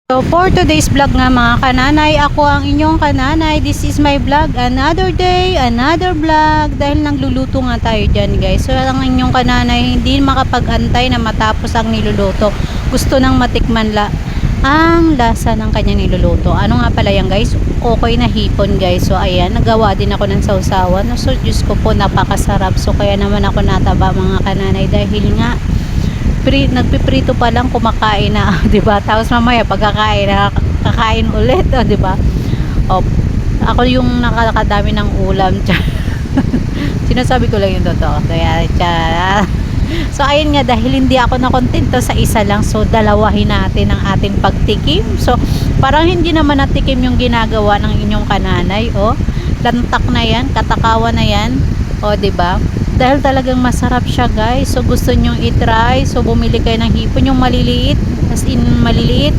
So for today's vlog nga mga kananay, ako ang inyong kananay. This is my vlog, another day, another vlog. Dahil nagluluto nga tayo dyan guys. So ang inyong kananay hindi makapag-antay na matapos ang niluluto. Gusto nang matikman ang lasa ng kanyang niluluto. Ano nga pala yan guys? Okay na hipon guys. So ayan, nagawa din ako ng sausawan. So Diyos ko po, napakasarap. So kaya naman ako nataba mga kananay dahil nga nagpiprito pa lang kumakain na, 'di ba? Tapos mamaya pagkakain na kakain ulit, 'di ba? Oh, ako yung nakakadami ng ulam. Sinasabi ko lang yung totoo. Kaya so ayun nga, dahil hindi ako nakontento sa isa lang, so dalawahin natin ang ating pagtikim. So parang hindi naman natikim yung ginagawa ng inyong kananay, oh. Lantak na 'yan, katakawan na 'yan. Oh, 'di ba? Dahil talagang masarap siya guys. So gusto nyong i-try. So bumili kayo ng hipon, yung maliliit. As in maliliit.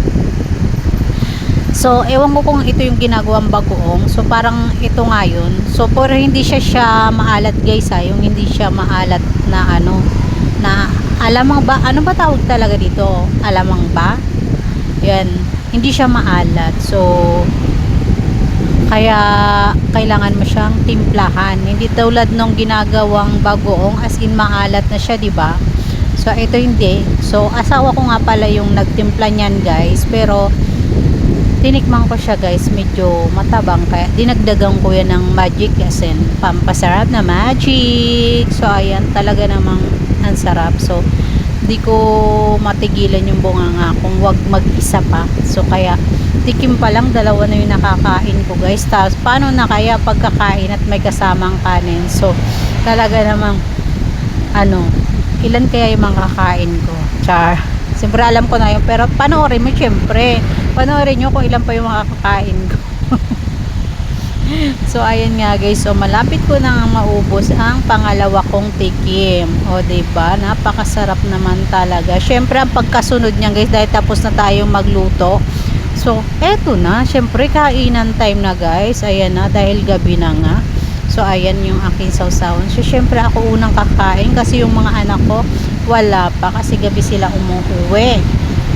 So ewan ko kung ito yung ginagawang bagoong. So parang ito nga yun. So pero hindi siya maalat guys ha. Yung hindi siya maalat na ano. Na alamang ba? Ano ba tawag talaga dito? Alamang ba? Yan. Hindi siya maalat. So kaya kailangan mo siyang timplahan, hindi tulad nung ginagawang bagoong as in maalat na siya, di ba? So ito hindi. So asawa ko nga pala yung nagtimpla niyan guys, pero tinikman ko siya guys, medyo matabang, kaya dinagdagan ko yan ng magic as in pampasarap na magic. So ayan, talaga namang ang sarap. So di ko matigilan yung bunganga kung wag mag-isa pa. So kaya tikim pa lang, dalawa na yung nakakain ko guys. Tapos paano na kaya pagkakain at may kasamang kanin? So talaga namang ano, ilan kaya yung makakain ko? Char. Siyempre alam ko na yun, pero panoorin mo syempre. Panoorin nyo kung ilan pa yung makakain ko. So ayan nga guys, so malapit ko na nga maubos ang pangalawa kong tikim. O diba, napakasarap naman talaga. Syempre ang pagkasunod niya guys, dahil tapos na tayong magluto. So eto na, syempre kainan time na guys. Ayan na, dahil gabi na nga. So ayan yung aking sausawan. So syempre ako unang kakain kasi yung mga anak ko wala pa kasi gabi sila umuwi.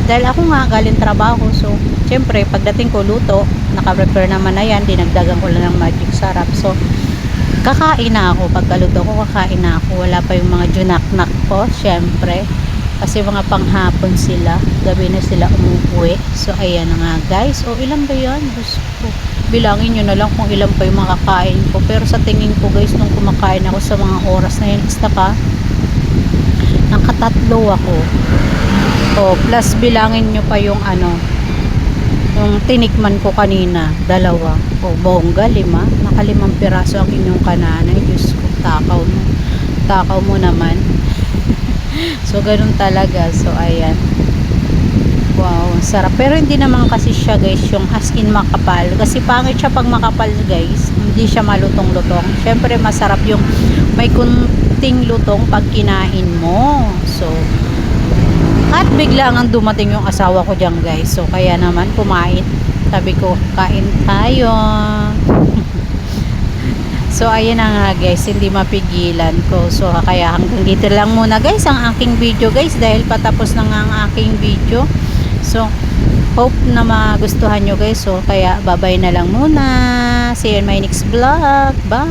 Dahil ako nga galing trabaho, so syempre pagdating ko luto, naka-prepare naman na yan, dinagdagan ko lang ng magic sarap. So kakain na ako, pagkaluto ko kakain na ako. Wala pa yung mga junaknak ko syempre kasi mga panghapon sila, gabi na sila umuwi. So ayan na nga guys. O ilan ba yan? Bilangin nyo na lang kung ilan pa yung makakain ko, pero sa tingin ko guys, nung kumakain ako sa mga oras na yun, basta pa nakatatlo ako. O plus bilangin nyo pa yung ano, yung tinikman ko kanina, dalawa. O bongga, 5, naka-5 piraso ang inyong kananay. Diyos ko, takaw mo naman. So ganun talaga. So ayan, wow, sarap. Pero hindi naman kasi siya guys yung as in makapal, kasi pangit siya pag makapal guys, hindi siya malutong-lutong. Syempre masarap yung may kunting lutong pag kinain mo. So at biglang ang dumating yung asawa ko dyan guys. So kaya naman kumain. Sabi ko, kain tayo. So ayan na nga guys, hindi mapigilan ko. So kaya hanggang dito lang muna guys ang aking video guys, dahil patapos na nga ang aking video. So hope na magustuhan nyo guys. So kaya bye bye na lang muna. See you in my next vlog. Bye.